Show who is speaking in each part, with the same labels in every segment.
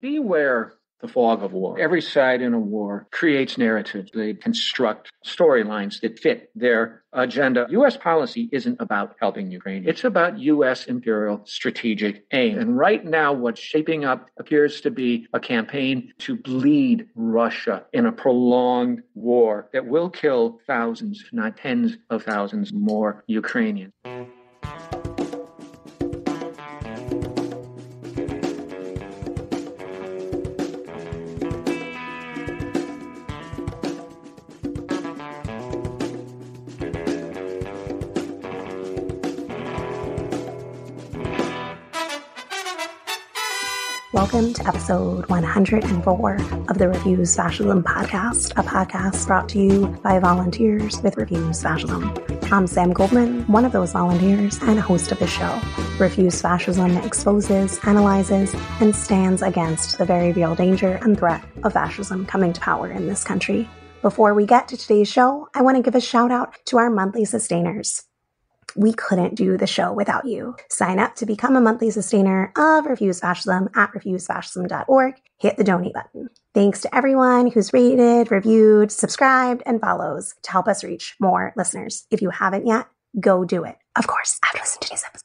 Speaker 1: Beware the fog of war. Every side in a war creates narratives. They construct storylines that fit their agenda. U.S. policy isn't about helping Ukraine. It's about U.S. imperial strategic aim. And right now, what's shaping up appears to be a campaign to bleed Russia in a prolonged war that will kill thousands, if not tens of thousands more Ukrainians.
Speaker 2: Welcome to episode 104 of the Refuse Fascism podcast, a podcast brought to you by volunteers with Refuse Fascism. I'm Sam Goldman, one of those volunteers and host of the show. Refuse Fascism exposes, analyzes, and stands against the very real danger and threat of fascism coming to power in this country. Before we get to today's show, I want to give a shout out to our monthly sustainers. We couldn't do the show without you. Sign up to become a monthly sustainer of Refuse Fascism at refusefascism.org. Hit the donate button. Thanks to everyone who's rated, reviewed, subscribed, and follows to help us reach more listeners. If you haven't yet, go do it. Of course, after listening to today's episode.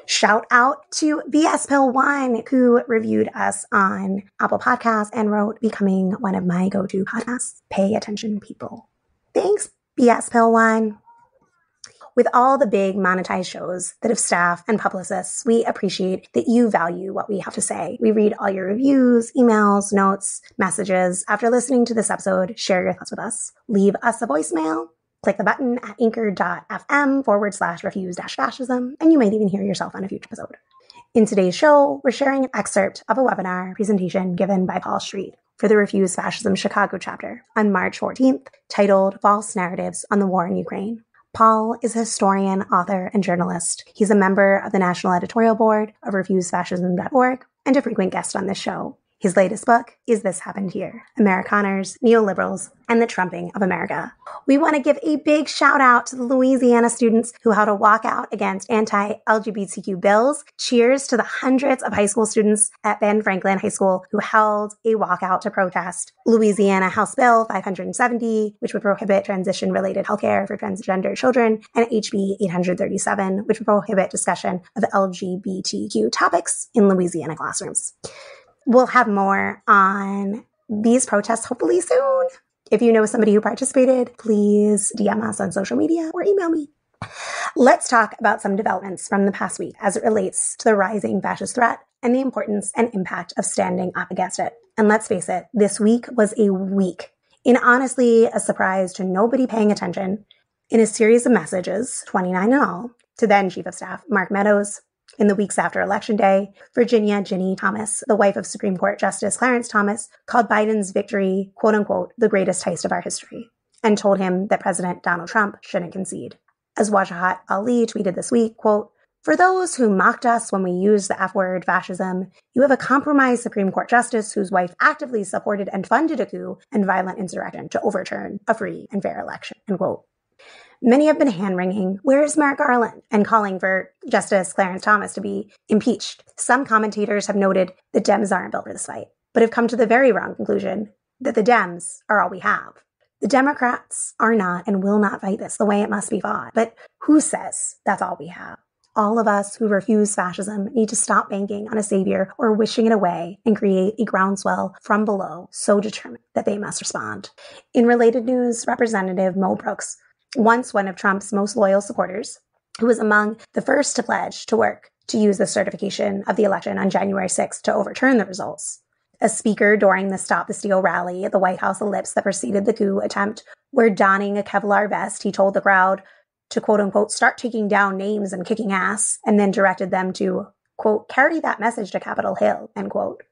Speaker 2: Shout out to BS Pill 1, who reviewed us on Apple Podcasts and wrote, "Becoming one of my go-to podcasts. Pay attention, people." Thanks, BS Pill 1. With all the big monetized shows that have staff and publicists, we appreciate that you value what we have to say. We read all your reviews, emails, notes, messages. After listening to this episode, share your thoughts with us. Leave us a voicemail. Click the button at anchor.fm/refuse-fascism, and you might even hear yourself on a future episode. In today's show, we're sharing an excerpt of a webinar presentation given by Paul Street for the Refuse Fascism Chicago chapter on March 14th, titled False Narratives on the War in Ukraine. Paul is a historian, author, and journalist. He's a member of the National Editorial Board of refusefascism.org and a frequent guest on this show. His latest book is This Happened Here: Amerikaners, Neoliberals, and the Trumping of America. We want to give a big shout out to the Louisiana students who held a walkout against anti-LGBTQ bills. Cheers to the hundreds of high school students at Ben Franklin High School who held a walkout to protest Louisiana House Bill 570, which would prohibit transition-related healthcare for transgender children, and HB 837, which would prohibit discussion of LGBTQ topics in Louisiana classrooms. We'll have more on these protests hopefully soon. If you know somebody who participated, please DM us on social media or email me. Let's talk about some developments from the past week as it relates to the rising fascist threat and the importance and impact of standing up against it. And let's face it, this week was a week, in honestly a surprise to nobody paying attention, in a series of messages, 29 in all, to then Chief of Staff Mark Meadows. In the weeks after Election Day, Virginia Ginny Thomas, the wife of Supreme Court Justice Clarence Thomas, called Biden's victory, quote unquote, the greatest heist of our history, and told him that President Donald Trump shouldn't concede. As Wajahat Ali tweeted this week, quote, "For those who mocked us when we used the F word, fascism, you have a compromised Supreme Court Justice whose wife actively supported and funded a coup and violent insurrection to overturn a free and fair election," end quote. Many have been hand-wringing, "Where's Merrick Garland?" and calling for Justice Clarence Thomas to be impeached. Some commentators have noted that Dems aren't built for this fight, but have come to the very wrong conclusion that the Dems are all we have. The Democrats are not and will not fight this the way it must be fought. But who says that's all we have? All of us who refuse fascism need to stop banking on a savior or wishing it away and create a groundswell from below so determined that they must respond. In related news, Representative Mo Brooks, once one of Trump's most loyal supporters, who was among the first to pledge to work to use the certification of the election on January 6th to overturn the results. A speaker during the Stop the Steal rally at the White House ellipse that preceded the coup attempt, where donning a Kevlar vest, he told the crowd to, quote unquote, start taking down names and kicking ass, and then directed them to, quote, carry that message to Capitol Hill, end quote,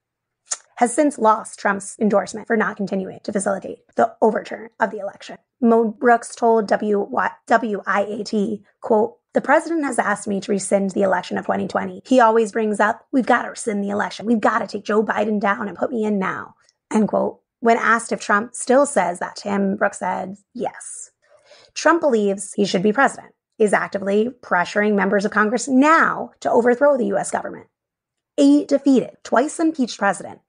Speaker 2: has since lost Trump's endorsement for not continuing to facilitate the overturn of the election. Mo Brooks told WIAT, quote, "The president has asked me to rescind the election of 2020. He always brings up, we've got to rescind the election. We've got to take Joe Biden down and put me in now," end quote. When asked if Trump still says that to him, Brooks said, yes. Trump believes he should be president, is actively pressuring members of Congress now to overthrow the U.S. government. A defeated, twice impeached president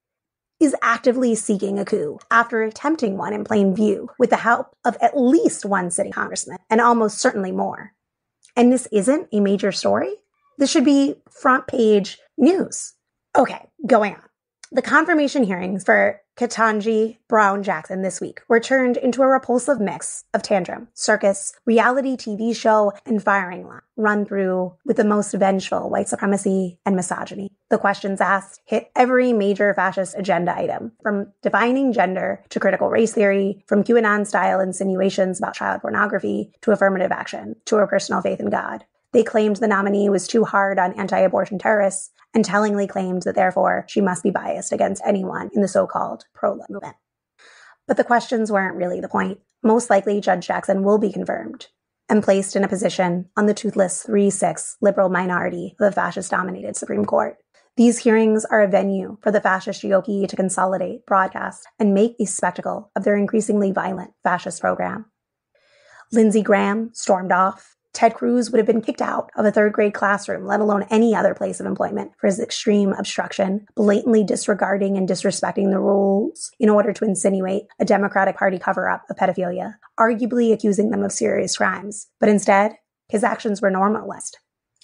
Speaker 2: is actively seeking a coup after attempting one in plain view with the help of at least one sitting congressman and almost certainly more. And this isn't a major story? This should be front page news. Okay, going on. The confirmation hearings for Katanji Brown Jackson this week were turned into a repulsive mix of tantrum, circus, reality TV show, and firing line, run through with the most vengeful white supremacy and misogyny. The questions asked hit every major fascist agenda item, from defining gender to critical race theory, from QAnon-style insinuations about child pornography to affirmative action, to her personal faith in God. They claimed the nominee was too hard on anti-abortion terrorists and tellingly claimed that therefore she must be biased against anyone in the so-called pro-life movement. But the questions weren't really the point. Most likely, Judge Jackson will be confirmed and placed in a position on the toothless 3-6 liberal minority of the fascist-dominated Supreme Court. These hearings are a venue for the fascist GOP to consolidate, broadcast, and make a spectacle of their increasingly violent fascist program. Lindsey Graham stormed off. Ted Cruz would have been kicked out of a third-grade classroom, let alone any other place of employment, for his extreme obstruction, blatantly disregarding and disrespecting the rules in order to insinuate a Democratic Party cover-up of pedophilia, arguably accusing them of serious crimes. But instead, his actions were normalist.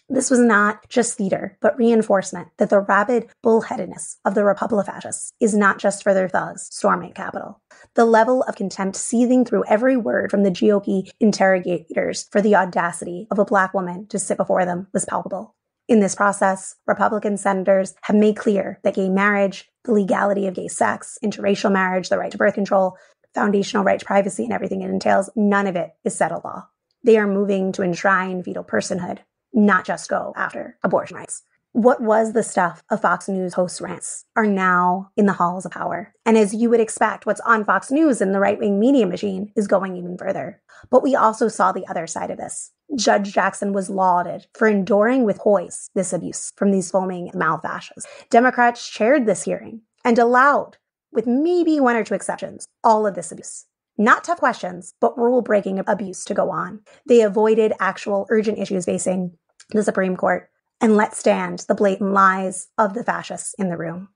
Speaker 2: This was not just theater, but reinforcement that the rabid bullheadedness of the Republic of Fascists is not just for their thugs storming Capitol. The level of contempt seething through every word from the GOP interrogators for the audacity of a Black woman to sit before them was palpable. In this process, Republican senators have made clear that gay marriage, the legality of gay sex, interracial marriage, the right to birth control, foundational right to privacy, and everything it entails, none of it is settled law. They are moving to enshrine fetal personhood, not just go after abortion rights. What was the stuff of Fox News host rants are now in the halls of power. And as you would expect, what's on Fox News and the right-wing media machine is going even further. But we also saw the other side of this. Judge Jackson was lauded for enduring with poise this abuse from these foaming mouth fascists. Democrats chaired this hearing and allowed, with maybe one or two exceptions, all of this abuse. Not tough questions, but rule-breaking abuse to go on. They avoided actual urgent issues facing the Supreme Court and let stand the blatant lies of the fascists in the room.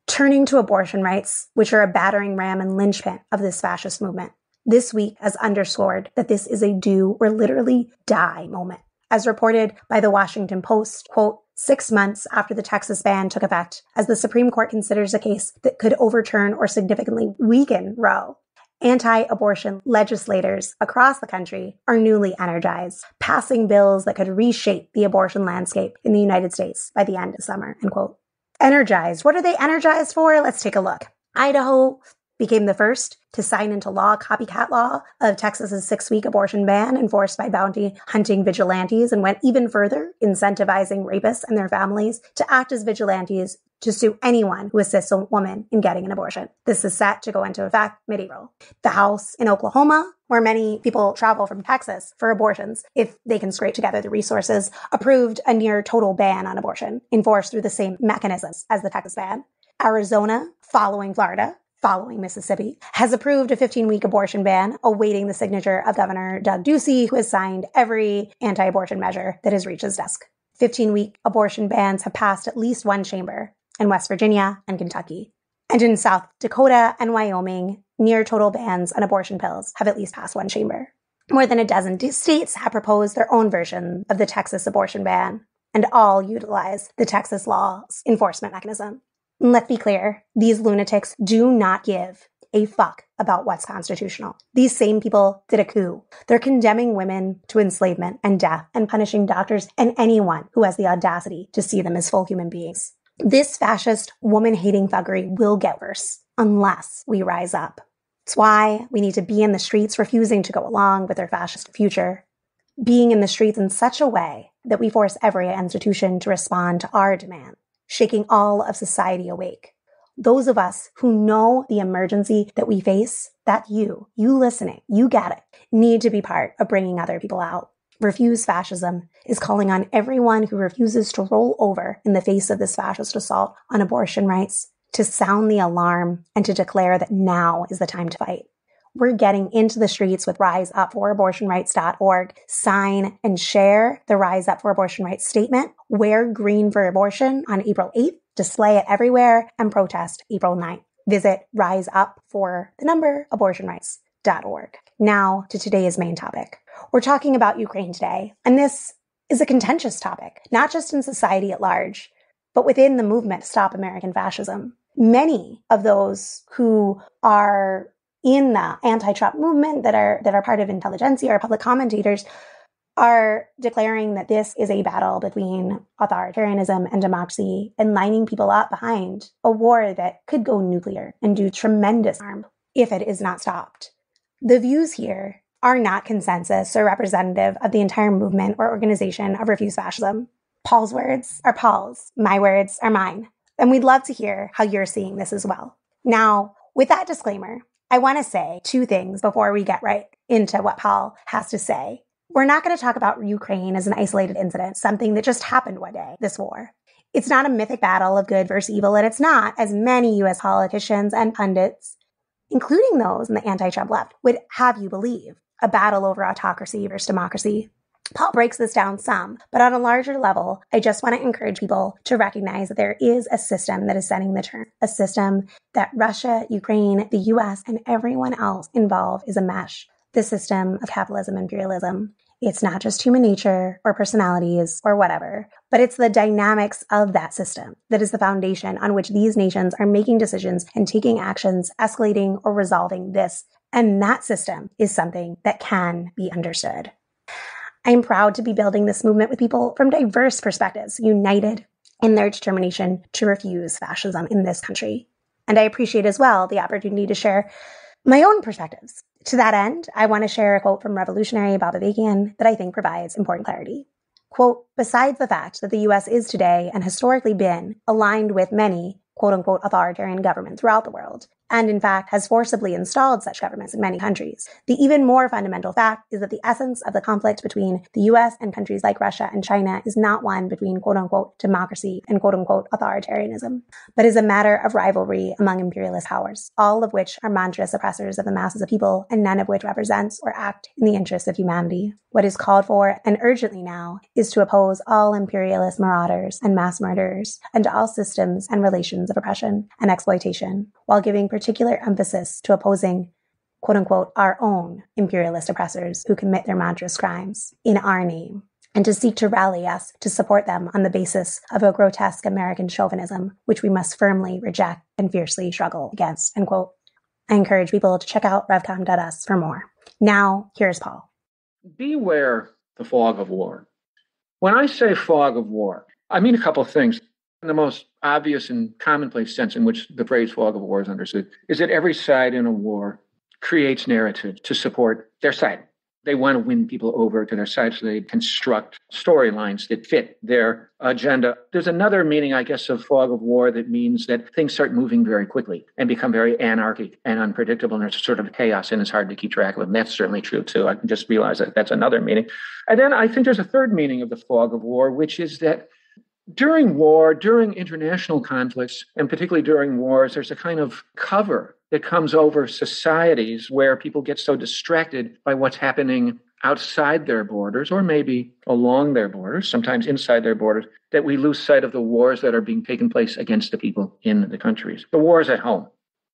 Speaker 2: Turning to abortion rights, which are a battering ram and linchpin of this fascist movement, this week has underscored that this is a do or literally die moment. As reported by the Washington Post, quote, 6 months after the Texas ban took effect, as the Supreme Court considers a case that could overturn or significantly weaken Roe, anti-abortion legislators across the country are newly energized, passing bills that could reshape the abortion landscape in the United States by the end of summer, end quote. Energized. What are they energized for? Let's take a look. Idaho became the first to sign into law copycat law of Texas's 6-week abortion ban enforced by bounty hunting vigilantes, and went even further, incentivizing rapists and their families to act as vigilantes to sue anyone who assists a woman in getting an abortion. This is set to go into effect mid-April. The House in Oklahoma, where many people travel from Texas for abortions if they can scrape together the resources, approved a near total ban on abortion, enforced through the same mechanisms as the Texas ban. Arizona, following Florida, following Mississippi, has approved a 15-week abortion ban, awaiting the signature of Governor Doug Ducey, who has signed every anti-abortion measure that has reached his desk. 15-week abortion bans have passed at least one chamber in West Virginia and Kentucky. And in South Dakota and Wyoming, near total bans on abortion pills have at least passed one chamber. More than a dozen states have proposed their own version of the Texas abortion ban, and all utilize the Texas law's enforcement mechanism. And let's be clear, these lunatics do not give a fuck about what's constitutional. These same people did a coup. They're condemning women to enslavement and death and punishing doctors and anyone who has the audacity to see them as full human beings. This fascist, woman-hating thuggery will get worse unless we rise up. It's why we need to be in the streets refusing to go along with their fascist future. Being in the streets in such a way that we force every institution to respond to our demand, shaking all of society awake. Those of us who know the emergency that we face, that you listening, you get it, need to be part of bringing other people out. Refuse Fascism is calling on everyone who refuses to roll over in the face of this fascist assault on abortion rights to sound the alarm and to declare that now is the time to fight. We're getting into the streets with RiseUpForAbortionRights.org. Sign and share the Rise Up for Abortion Rights statement. Wear green for abortion on April 8th. Display it everywhere and protest April 9th. Visit riseupforthenumber.abortionrights.org. Now to today's main topic. We're talking about Ukraine today, and this is a contentious topic, not just in society at large, but within the movement to stop American fascism. Many of those who are in the anti-Trump movement that are part of intelligentsia or public commentators are declaring that this is a battle between authoritarianism and democracy and lining people up behind a war that could go nuclear and do tremendous harm if it is not stopped. The views here are not consensus or representative of the entire movement or organization of Refuse Fascism. Paul's words are Paul's, my words are mine, and we'd love to hear how you're seeing this as well. Now, with that disclaimer, I want to say two things before we get right into what Paul has to say. We're not going to talk about Ukraine as an isolated incident, something that just happened one day, this war. It's not a mythic battle of good versus evil, and it's not, as many U.S. politicians and pundits, including those in the anti-Trump left, would have you believe, a battle over autocracy versus democracy. Paul breaks this down some, but on a larger level, I just want to encourage people to recognize that there is a system that is setting the turn, a system that Russia, Ukraine, the U.S., and everyone else involved is a mesh. The system of capitalism, imperialism. It's not just human nature or personalities or whatever, but it's the dynamics of that system that is the foundation on which these nations are making decisions and taking actions, escalating or resolving this. And that system is something that can be understood. I'm proud to be building this movement with people from diverse perspectives, united in their determination to refuse fascism in this country. And I appreciate as well the opportunity to share my own perspectives. To that end, I want to share a quote from revolutionary Bob Avakian that I think provides important clarity. Quote, besides the fact that the U.S. is today and historically been aligned with many, quote unquote, authoritarian governments throughout the world, and in fact has forcibly installed such governments in many countries, the even more fundamental fact is that the essence of the conflict between the U.S. and countries like Russia and China is not one between, quote unquote, democracy and, quote unquote, authoritarianism, but is a matter of rivalry among imperialist powers, all of which are monstrous oppressors of the masses of people, and none of which represents or act in the interests of humanity. What is called for, and urgently now, is to oppose all imperialist marauders and mass murderers, and all systems and relations of oppression and exploitation, while giving particular emphasis to opposing, quote unquote, our own imperialist oppressors who commit their monstrous crimes in our name, and to seek to rally us to support them on the basis of a grotesque American chauvinism, which we must firmly reject and fiercely struggle against, end quote. I encourage people to check out revcom.us for more. Now, here's Paul.
Speaker 1: Beware the fog of war. When I say fog of war, I mean a couple of things. The most obvious and commonplace sense in which the phrase fog of war is understood is that every side in a war creates narrative to support their side. They want to win people over to their side, so they construct storylines that fit their agenda. There's another meaning, I guess, of fog of war that means that things start moving very quickly and become very anarchic and unpredictable, and there's sort of chaos, and it's hard to keep track of them. That's certainly true, too. I can just realize that that's another meaning. And then I think there's a third meaning of the fog of war, which is that during war, during international conflicts, and particularly during wars, there's a kind of cover that comes over societies where people get so distracted by what's happening outside their borders, or maybe along their borders, sometimes inside their borders, that we lose sight of the wars that are being taken place against the people in the countries. The wars at home.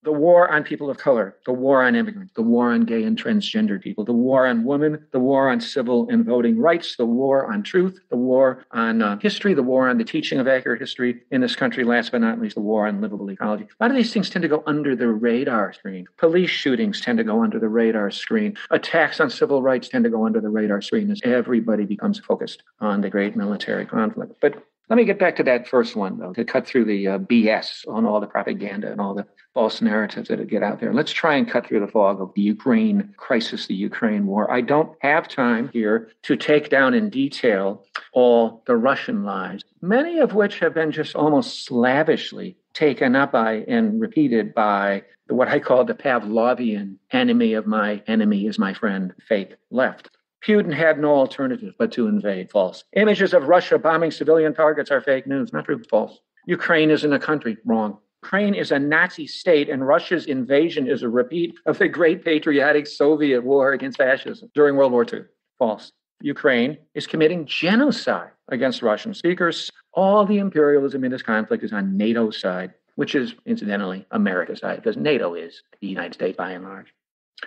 Speaker 1: The war on people of color, the war on immigrants, the war on gay and transgender people, the war on women, the war on civil and voting rights, the war on truth, the war on history, the war on the teaching of accurate history in this country, last but not least, the war on livable ecology. A lot of these things tend to go under the radar screen. Police shootings tend to go under the radar screen. Attacks on civil rights tend to go under the radar screen as everybody becomes focused on the great military conflict. But let me get back to that first one, though, to cut through the BS on all the propaganda and all the false narratives that get out there. Let's try and cut through the fog of the Ukraine crisis, the Ukraine war. I don't have time here to take down in detail all the Russian lies, many of which have been just almost slavishly taken up by and repeated by what I call the Pavlovian enemy of my enemy is my friend, fake left. Putin had no alternative but to invade. False. Images of Russia bombing civilian targets are fake news. Not true. False. Ukraine isn't a country. Wrong. Ukraine is a Nazi state, and Russia's invasion is a repeat of the great patriotic Soviet war against fascism during World War II. False. Ukraine is committing genocide against Russian speakers. All the imperialism in this conflict is on NATO's side. which is, incidentally, America's side, because NATO is the United States by and large.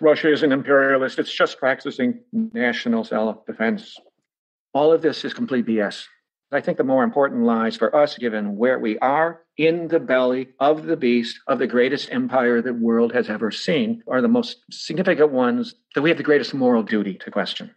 Speaker 1: Russia is an imperialist. It's just practicing national self-defense. All of this is complete BS. I think the more important lies for us, given where we are in the belly of the beast of the greatest empire the world has ever seen, are the most significant ones that we have the greatest moral duty to question.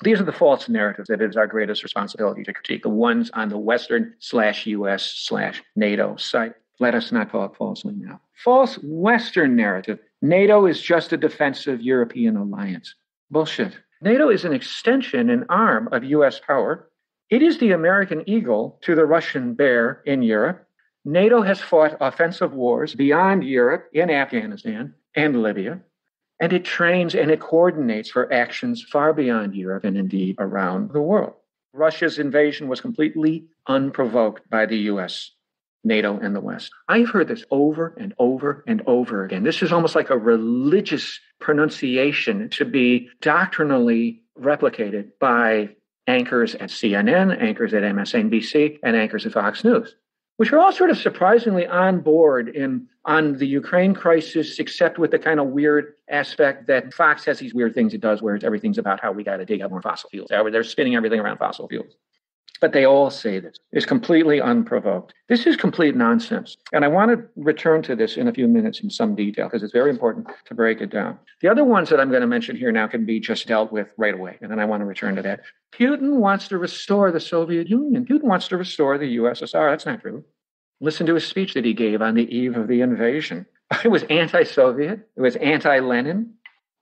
Speaker 1: These are the false narratives that it is our greatest responsibility to critique, the ones on the Western/US/NATO side. Let us not talk falsely now. False Western narrative. NATO is just a defensive European alliance. Bullshit. NATO is an extension, an arm of US power. It is the American eagle to the Russian bear in Europe. NATO has fought offensive wars beyond Europe in Afghanistan and Libya, and it trains and it coordinates for actions far beyond Europe and indeed around the world. Russia's invasion was completely unprovoked by the US, NATO, and the West. I've heard this over and over and over again. This is almost like a religious pronunciation to be doctrinally replicated by anchors at CNN, anchors at MSNBC, and anchors at Fox News, which are all sort of surprisingly on board on the Ukraine crisis, except with the kind of weird aspect that Fox has these weird things it does where everything's about how we got to dig up more fossil fuels. They're spinning everything around fossil fuels. But they all say this. It's completely unprovoked. This is complete nonsense. And I want to return to this in a few minutes in some detail because it's very important to break it down. The other ones that I'm going to mention here now can be just dealt with right away. And then I want to return to that. Putin wants to restore the Soviet Union. Putin wants to restore the USSR. That's not true. Listen to his speech that he gave on the eve of the invasion. It was anti-Soviet. It was anti-Lenin.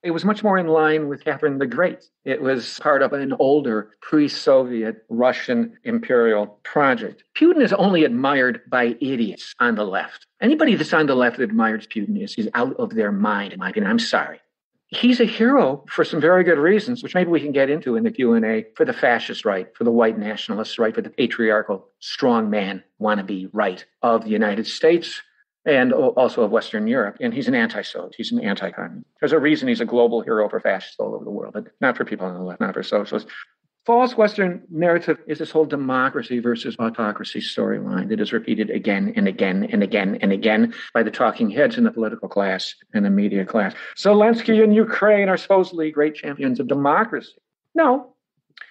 Speaker 1: It was much more in line with Catherine the Great. It was part of an older pre-Soviet Russian imperial project. Putin is only admired by idiots on the left. Anybody that's on the left that admires Putin is out of their mind, in my opinion. I'm sorry. He's a hero for some very good reasons, which maybe we can get into in the Q&A, for the fascist right, for the white nationalist right, for the patriarchal strongman wannabe right of the United States, and also of Western Europe. And he's an anti-Soviet. He's an anti-communist. There's a reason he's a global hero for fascists all over the world, but not for people on the left, not for socialists. False Western narrative is this whole democracy versus autocracy storyline that is repeated again and again and again and again by the talking heads in the political class and the media class. Zelensky and Ukraine are supposedly great champions of democracy. No.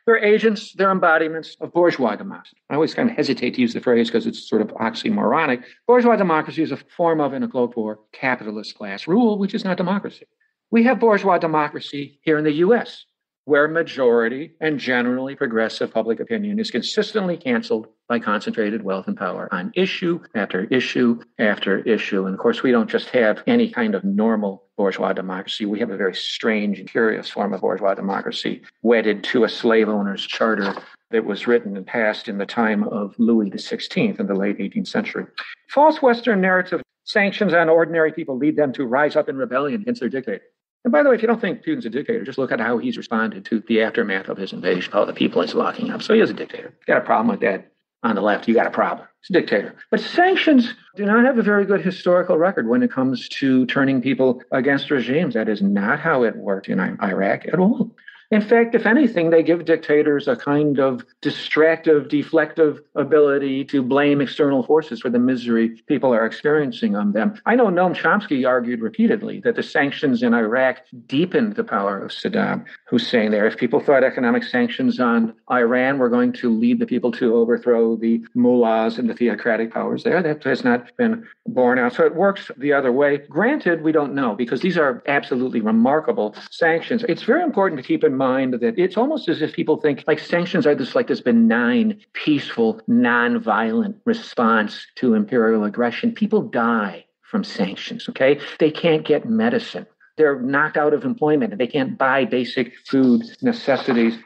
Speaker 1: They're agents, they're embodiments of bourgeois democracy. I always kind of hesitate to use the phrase because it's sort of oxymoronic. Bourgeois democracy is a form of and a cloak for capitalist class rule, which is not democracy. We have bourgeois democracy here in the U.S., where majority and generally progressive public opinion is consistently canceled by concentrated wealth and power on issue after issue after issue. And of course, we don't just have any kind of normal bourgeois democracy. We have a very strange and curious form of bourgeois democracy wedded to a slave owner's charter that was written and passed in the time of Louis XVI in the late 18th century. False Western narrative, sanctions on ordinary people lead them to rise up in rebellion against their dictator. And by the way, if you don't think Putin's a dictator, just look at how he's responded to the aftermath of his invasion, all the people he's locking up. So he is a dictator. You got a problem with that on the left, you got a problem. He's a dictator. But sanctions do not have a very good historical record when it comes to turning people against regimes. That is not how it worked in Iraq at all. In fact, if anything, they give dictators a kind of distractive, deflective ability to blame external forces for the misery people are experiencing on them. I know Noam Chomsky argued repeatedly that the sanctions in Iraq deepened the power of Saddam Hussein there. If people thought economic sanctions on Iran were going to lead the people to overthrow the mullahs and the theocratic powers there, that has not been borne out. So it works the other way. Granted, we don't know, because these are absolutely remarkable sanctions. It's very important to keep in mind that it's almost as if people think like sanctions are this benign, peaceful, non-violent response to imperial aggression. People die from sanctions, okay? They can't get medicine. They're knocked out of employment. They can't buy basic food necessities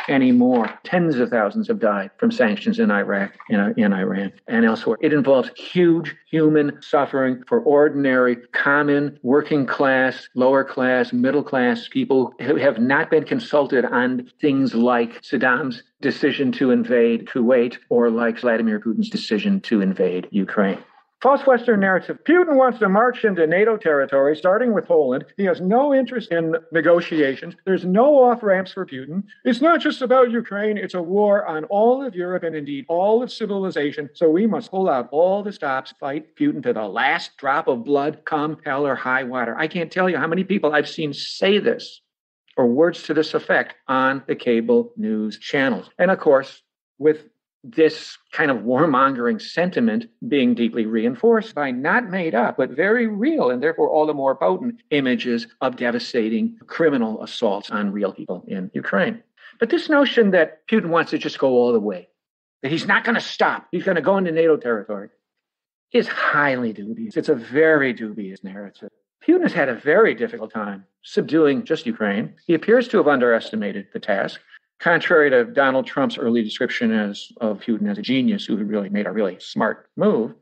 Speaker 1: anymore. Tens of thousands have died from sanctions in Iraq, in Iran, and elsewhere. It involves huge human suffering for ordinary, common, working class, lower class, middle class people who have not been consulted on things like Saddam's decision to invade Kuwait or like Vladimir Putin's decision to invade Ukraine. False Western narrative. Putin wants to march into NATO territory, starting with Poland. He has no interest in negotiations. There's no off-ramps for Putin. It's not just about Ukraine. It's a war on all of Europe and indeed all of civilization. So we must pull out all the stops, fight Putin to the last drop of blood, come hell or high water. I can't tell you how many people I've seen say this or words to this effect on the cable news channels. And of course, with this kind of warmongering sentiment being deeply reinforced by not made up, but very real and therefore all the more potent images of devastating criminal assaults on real people in Ukraine. But this notion that Putin wants to just go all the way, that he's not going to stop, he's going to go into NATO territory, is highly dubious. It's a very dubious narrative. Putin has had a very difficult time subduing just Ukraine. He appears to have underestimated the task. Contrary to Donald Trump's early description of Putin as a genius who had really made a really smart move,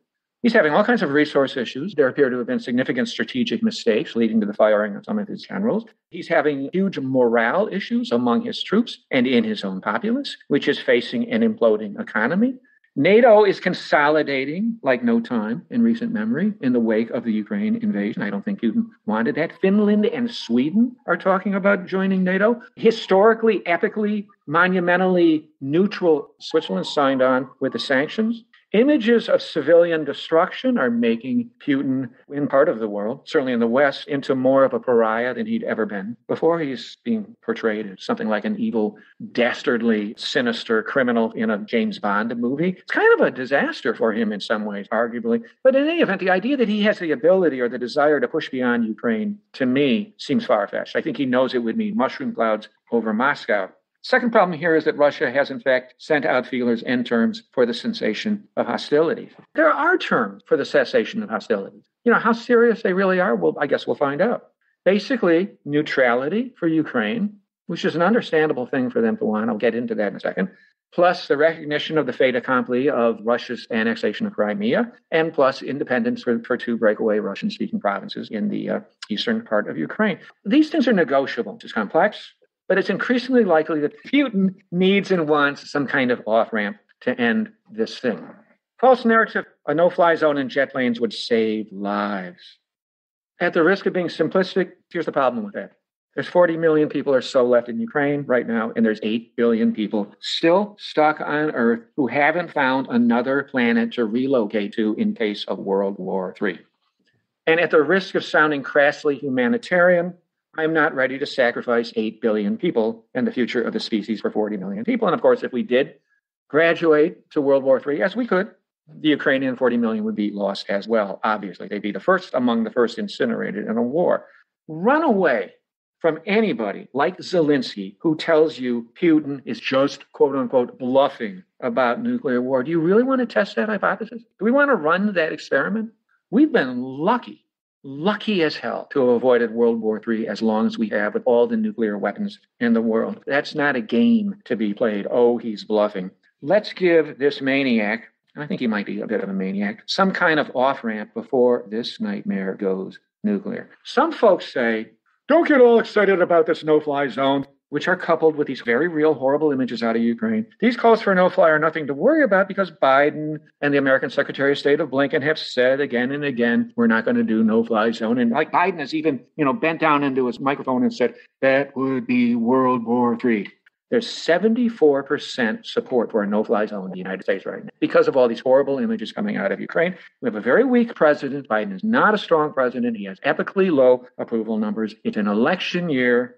Speaker 1: he's having all kinds of resource issues. There appear to have been significant strategic mistakes leading to the firing of some of his generals. He's having huge morale issues among his troops and in his own populace, which is facing an imploding economy. NATO is consolidating like no time in recent memory in the wake of the Ukraine invasion. I don't think Putin wanted that. Finland and Sweden are talking about joining NATO. Historically, epically, monumentally neutral Switzerland signed on with the sanctions. Images of civilian destruction are making Putin, in part of the world, certainly in the West, into more of a pariah than he'd ever been. Before, he's being portrayed as something like an evil, dastardly, sinister criminal in a James Bond movie. It's kind of a disaster for him in some ways, arguably. But in any event, the idea that he has the ability or the desire to push beyond Ukraine, to me, seems far-fetched. I think he knows it would mean mushroom clouds over Moscow. Second problem here is that Russia has, in fact, sent out feelers and terms for the cessation of hostilities. There are terms for the cessation of hostilities. You know, how serious they really are, well, I guess we'll find out. Basically, neutrality for Ukraine, which is an understandable thing for them to want. I'll get into that in a second. Plus the recognition of the fait accompli of Russia's annexation of Crimea, and plus independence for two breakaway Russian-speaking provinces in the eastern part of Ukraine. These things are negotiable. It's complex. But it's increasingly likely that Putin needs and wants some kind of off-ramp to end this thing. False narrative, a no-fly zone in jet planes would save lives. At the risk of being simplistic, here's the problem with that. There's 40 million people or so left in Ukraine right now, and there's 8 billion people still stuck on Earth who haven't found another planet to relocate to in case of World War III. And at the risk of sounding crassly humanitarian, I'm not ready to sacrifice 8 billion people and the future of the species for 40 million people. And of course, if we did graduate to World War III, as we could, the Ukrainian 40 million would be lost as well, obviously. They'd be the first among the first incinerated in a war. Run away from anybody like Zelensky who tells you Putin is just, quote unquote, bluffing about nuclear war. Do you really want to test that hypothesis? Do we want to run that experiment? We've been lucky as hell to have avoided World War III as long as we have with all the nuclear weapons in the world. That's not a game to be played. Oh, he's bluffing. Let's give this maniac, I think he might be a bit of a maniac, some kind of off-ramp before this nightmare goes nuclear. Some folks say, don't get all excited about this no-fly zone, which are coupled with these very real, horrible images out of Ukraine. These calls for no-fly are nothing to worry about because Biden and the American Secretary of State of Blinken have said again and again, we're not going to do no-fly zone. And like Biden has even, bent down into his microphone and said, that would be World War III. There's 74% support for a no-fly zone in the United States right now because of all these horrible images coming out of Ukraine. We have a very weak president. Biden is not a strong president. He has epically low approval numbers. It's an election year.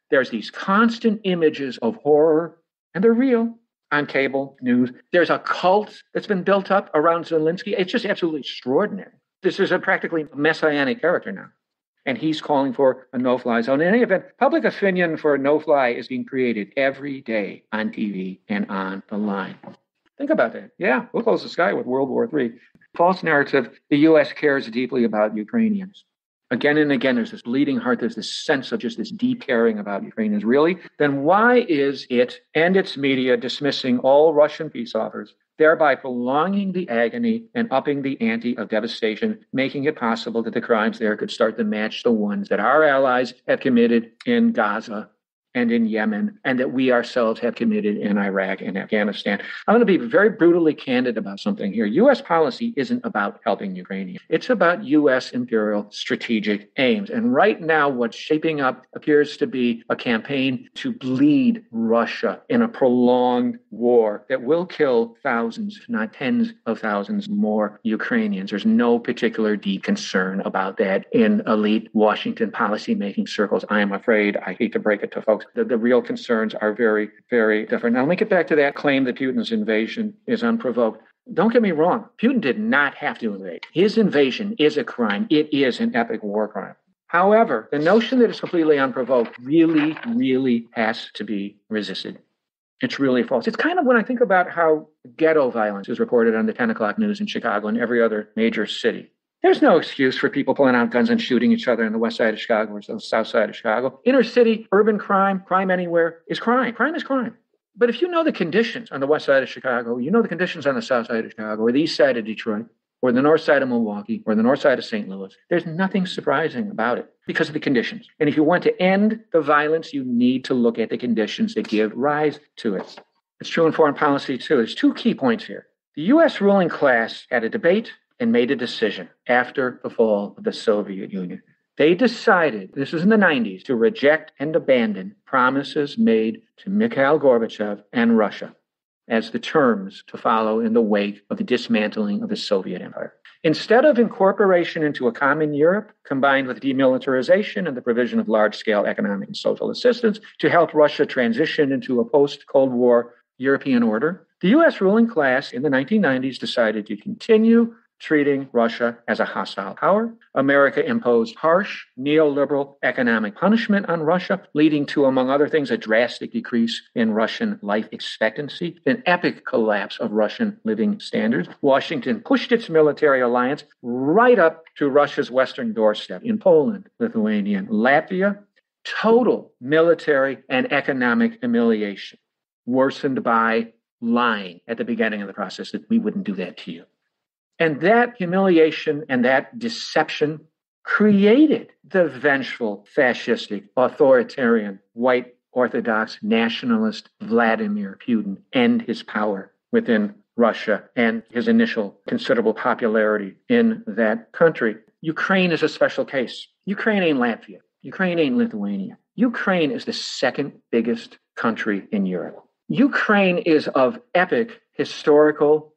Speaker 1: There's these constant images of horror, and they're real, on cable news. There's a cult that's been built up around Zelensky. It's just absolutely extraordinary. This is a practically messianic character now, and he's calling for a no-fly zone. In any event, public opinion for no-fly is being created every day on TV and on the line. Think about that. Yeah, we'll close the sky with World War III. False narrative, the U.S. cares deeply about Ukrainians. Again and again, there's this bleeding heart, there's this sense of just this deep caring about Ukrainians. Really? Then why is it and its media dismissing all Russian peace offers, thereby prolonging the agony and upping the ante of devastation, making it possible that the crimes there could start to match the ones that our allies have committed in Gaza and in Yemen, and that we ourselves have committed in Iraq and Afghanistan. I'm going to be very brutally candid about something here. U.S. policy isn't about helping Ukraine. It's about U.S. imperial strategic aims. And right now, what's shaping up appears to be a campaign to bleed Russia in a prolonged war that will kill thousands, if not tens of thousands more Ukrainians. There's no particular deep concern about that in elite Washington policymaking circles. I am afraid, I hate to break it to folks, the real concerns are very, very different. Now, let me get back to that claim that Putin's invasion is unprovoked. Don't get me wrong. Putin did not have to invade. His invasion is a crime. It is an epic war crime. However, the notion that it's completely unprovoked really, really has to be resisted. It's really false. It's kind of when I think about how ghetto violence is reported on the 10 o'clock news in Chicago and every other major city. There's no excuse for people pulling out guns and shooting each other on the west side of Chicago or the south side of Chicago. Inner city, urban crime, crime anywhere is crime. Crime is crime. But if you know the conditions on the west side of Chicago, you know the conditions on the south side of Chicago, or the east side of Detroit, or the north side of Milwaukee, or the north side of St. Louis, there's nothing surprising about it because of the conditions. And if you want to end the violence, you need to look at the conditions that give rise to it. It's true in foreign policy, too. There's two key points here. The U.S. ruling class had a debate and made a decision after the fall of the Soviet Union. They decided, this was in the 90s, to reject and abandon promises made to Mikhail Gorbachev and Russia as the terms to follow in the wake of the dismantling of the Soviet Empire. Instead of incorporation into a common Europe, combined with demilitarization and the provision of large-scale economic and social assistance to help Russia transition into a post-Cold War European order, the U.S. ruling class in the 1990s decided to continue treating Russia as a hostile power. America imposed harsh neoliberal economic punishment on Russia, leading to, among other things, a drastic decrease in Russian life expectancy, an epic collapse of Russian living standards. Washington pushed its military alliance right up to Russia's western doorstep in Poland, Lithuania, and Latvia. Total military and economic humiliation, worsened by lying at the beginning of the process that we wouldn't do that to you. And that humiliation and that deception created the vengeful, fascistic, authoritarian, white Orthodox nationalist Vladimir Putin and his power within Russia and his initial considerable popularity in that country. Ukraine is a special case. Ukraine ain't Latvia. Ukraine ain't Lithuania. Ukraine is the second biggest country in Europe. Ukraine is of epic historical,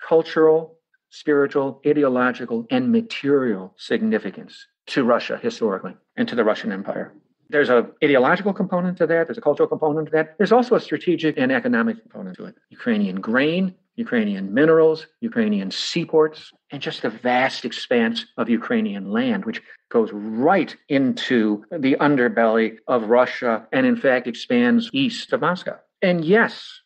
Speaker 1: cultural, spiritual, ideological, and material significance to Russia historically and to the Russian Empire. There's an ideological component to that. There's a cultural component to that. There's also a strategic and economic component to it. Ukrainian grain, Ukrainian minerals, Ukrainian seaports, and just the vast expanse of Ukrainian land, which goes right into the underbelly of Russia and, in fact, expands east of Moscow. And yes,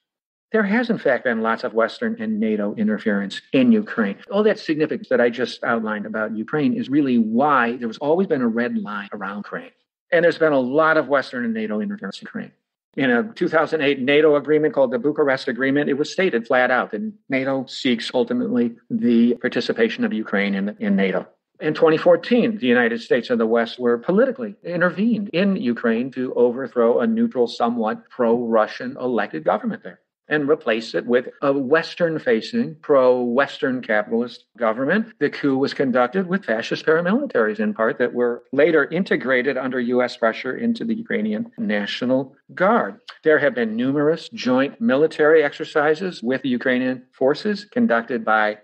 Speaker 1: there has, in fact, been lots of Western and NATO interference in Ukraine. All that significance that I just outlined about Ukraine is really why there has always been a red line around Ukraine. And there's been a lot of Western and NATO interference in Ukraine. In a 2008 NATO agreement called the Bucharest Agreement, it was stated flat out that NATO seeks ultimately the participation of Ukraine in NATO. In 2014, the United States and the West were politically intervened in Ukraine to overthrow a neutral, somewhat pro-Russian elected government there and replace it with a Western-facing, pro-Western capitalist government. The coup was conducted with fascist paramilitaries, in part, that were later integrated under U.S. pressure into the Ukrainian National Guard. There have been numerous joint military exercises with the Ukrainian forces conducted by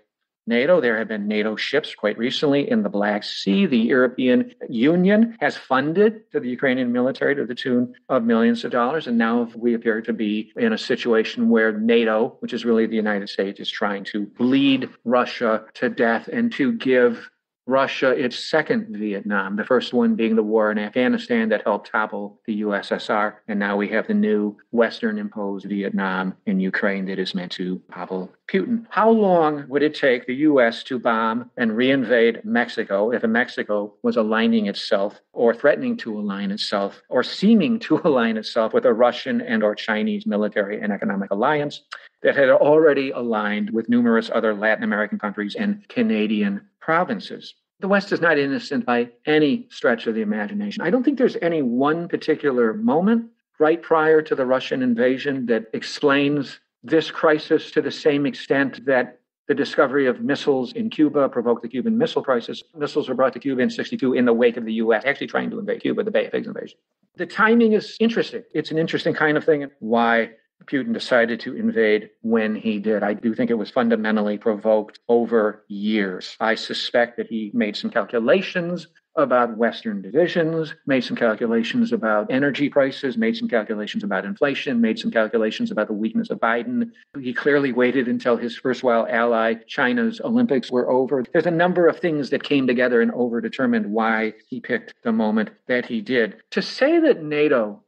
Speaker 1: NATO. There have been NATO ships quite recently in the Black Sea. The European Union has funded to the Ukrainian military to the tune of millions of dollars. And now we appear to be in a situation where NATO, which is really the United States, is trying to bleed Russia to death and to give Russia its second Vietnam, the first one being the war in Afghanistan that helped topple the USSR. And now we have the new Western-imposed Vietnam in Ukraine that is meant to topple Putin. How long would it take the U.S. to bomb and reinvade Mexico if Mexico was aligning itself or threatening to align itself or seeming to align itself with a Russian and or Chinese military and economic alliance that had already aligned with numerous other Latin American countries and Canadian provinces? The West is not innocent by any stretch of the imagination. I don't think there's any one particular moment right prior to the Russian invasion that explains this crisis to the same extent that the discovery of missiles in Cuba provoked the Cuban Missile Crisis. Missiles were brought to Cuba in 1962 in the wake of the U.S. actually trying to invade Cuba, the Bay of Pigs invasion. The timing is interesting. It's an interesting kind of thing, why Putin decided to invade when he did. I do think it was fundamentally provoked over years. I suspect that he made some calculations about Western divisions, made some calculations about energy prices, made some calculations about inflation, made some calculations about the weakness of Biden. He clearly waited until his erstwhile ally, China's Olympics, were over. There's a number of things that came together and overdetermined why he picked the moment that he did. To say that NATO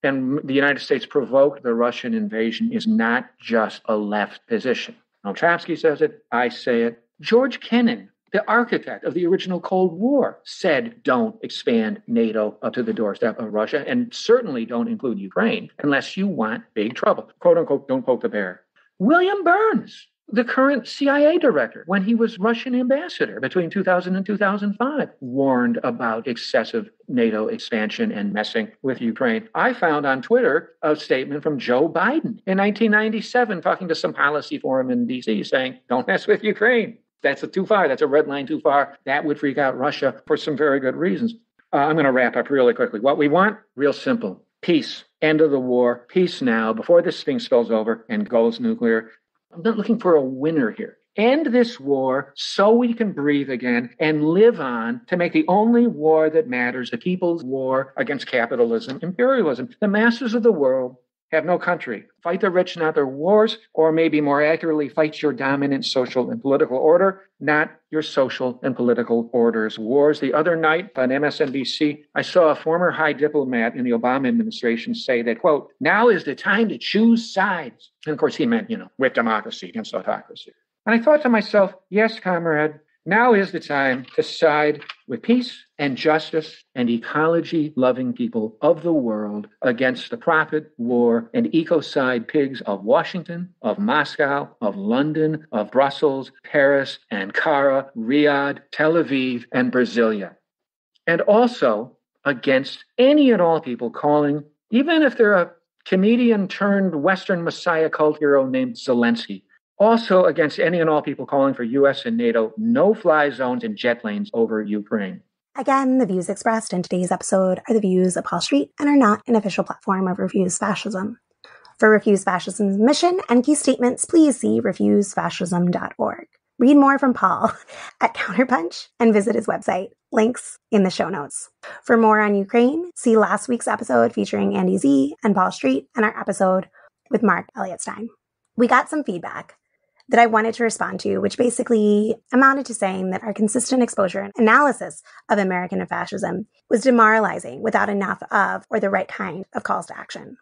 Speaker 1: and the United States provoked the Russian invasion is not just a left position. Noam Chomsky says it, I say it. George Kennan, the architect of the original Cold War, said don't expand NATO up to the doorstep of Russia, and certainly don't include Ukraine unless you want big trouble. Quote unquote, don't poke the bear. William Burns, the current CIA director, when he was Russian ambassador between 2000 and 2005, warned about excessive NATO expansion and messing with Ukraine. I found on Twitter a statement from Joe Biden in 1997 talking to some policy forum in D.C. saying, don't mess with Ukraine. That's too far. That's a red line too far. That would freak out Russia for some very good reasons. I'm going to wrap up really quickly. What we want, real simple. Peace. End of the war. Peace now before this thing spills over and goes nuclear. I'm not looking for a winner here. End this war so we can breathe again and live on to make the only war that matters, the people's war against capitalism, imperialism. The masses of the world have no country. Fight the rich, not their wars, or maybe more accurately, fight your dominant social and political order, not your social and political order's wars. The other night on MSNBC, I saw a former high diplomat in the Obama administration say that, quote, now is the time to choose sides. And of course, he meant, with democracy against autocracy. And I thought to myself, yes, comrade, now is the time to side with peace and justice and ecology-loving people of the world against the profit, war, and ecocide pigs of Washington, of Moscow, of London, of Brussels, Paris, Ankara, Riyadh, Tel Aviv, and Brasilia. And also against any and all people calling, even if they're a comedian turned Western Messiah cult hero named Zelensky, also against any and all people calling for U.S. and NATO no-fly zones and jet lanes over Ukraine.
Speaker 2: Again, the views expressed in today's episode are the views of Paul Street and are not an official platform of Refuse Fascism. For Refuse Fascism's mission and key statements, please see refusefascism.org. Read more from Paul at Counterpunch and visit his website. Links in the show notes. For more on Ukraine, see last week's episode featuring Andy Z and Paul Street and our episode with Mark Elliott-Stein. We got some feedback that I wanted to respond to, which basically amounted to saying that our consistent exposure and analysis of American fascism was demoralizing without enough of or the right kind of calls to action.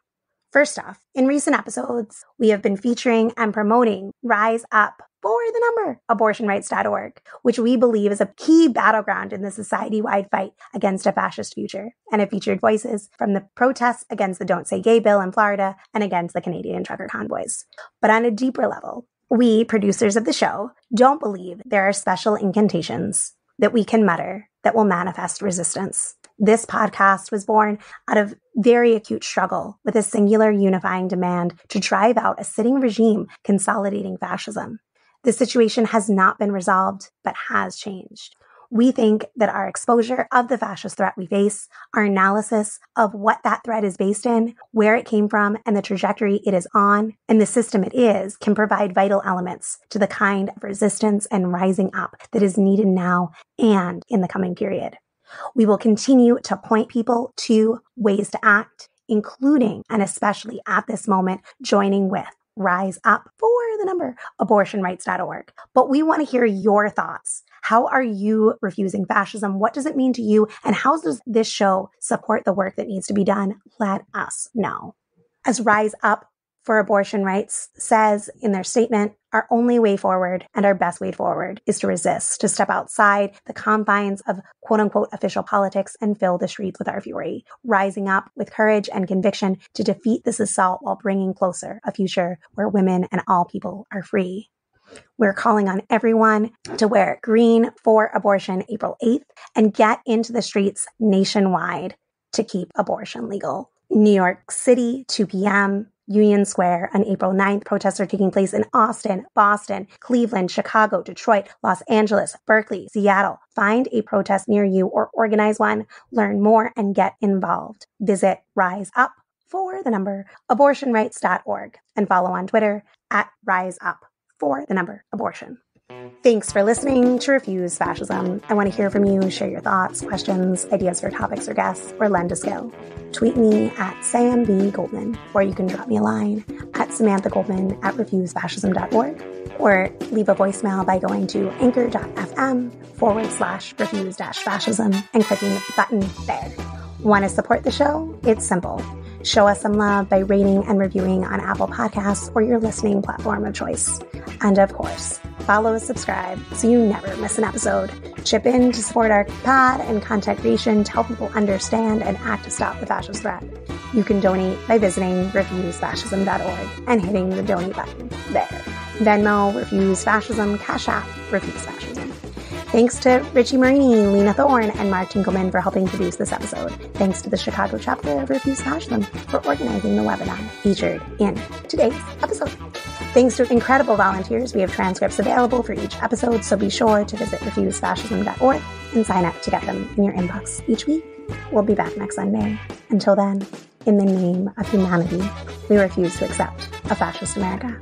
Speaker 2: First off, in recent episodes, we have been featuring and promoting Rise Up for the number, abortionrights.org, which we believe is a key battleground in the society-wide fight against a fascist future. And it featured voices from the protests against the Don't Say Gay bill in Florida and against the Canadian trucker convoys. But on a deeper level, we, producers of the show, don't believe there are special incantations that we can mutter that will manifest resistance. This podcast was born out of very acute struggle with a singular unifying demand to drive out a sitting regime consolidating fascism. The situation has not been resolved, but has changed. We think that our exposure of the fascist threat we face, our analysis of what that threat is based in, where it came from, and the trajectory it is on, and the system it is, can provide vital elements to the kind of resistance and rising up that is needed now and in the coming period. We will continue to point people to ways to act, including and especially at this moment, joining with Rise Up for the number, abortionrights.org. But we want to hear your thoughts. How are you refusing fascism? What does it mean to you? And how does this show support the work that needs to be done? Let us know. As Rise Up for Abortion Rights says in their statement, our only way forward and our best way forward is to resist, to step outside the confines of quote unquote official politics and fill the streets with our fury, rising up with courage and conviction to defeat this assault while bringing closer a future where women and all people are free. We're calling on everyone to wear green for abortion April 8th and get into the streets nationwide to keep abortion legal. New York City, 2 p.m., Union Square on April 9th. Protests are taking place in Austin, Boston, Cleveland, Chicago, Detroit, Los Angeles, Berkeley, Seattle. Find a protest near you or organize one. Learn more and get involved. Visit riseup4abortionrights.org and follow on Twitter at riseup4abortion. Thanks for listening to Refuse Fascism. I want to hear from you. Share your thoughts, questions, ideas for topics or guests, or lend a skill. Tweet me at Sam B. Goldman, or you can drop me a line at SamanthaGoldman@refusefascism.org, or leave a voicemail by going to anchor.fm/refuse-fascism and clicking the button there. Want to support the show? It's simple. Show us some love by rating and reviewing on Apple Podcasts or your listening platform of choice. And of course, follow, subscribe so you never miss an episode. Chip in to support our pod and content creation to help people understand and act to stop the fascist threat. You can donate by visiting refusefascism.org and hitting the donate button there. Venmo, Refuse Fascism, Cashapp, Refuse Fascism. Thanks to Richie Marini, Lena Thorne, and Mark Tinkelman for helping produce this episode. Thanks to the Chicago chapter of Refuse Fascism for organizing the webinar featured in today's episode. Thanks to incredible volunteers, we have transcripts available for each episode, so be sure to visit refusefascism.org and sign up to get them in your inbox each week. We'll be back next Sunday. Until then, in the name of humanity, we refuse to accept a fascist America.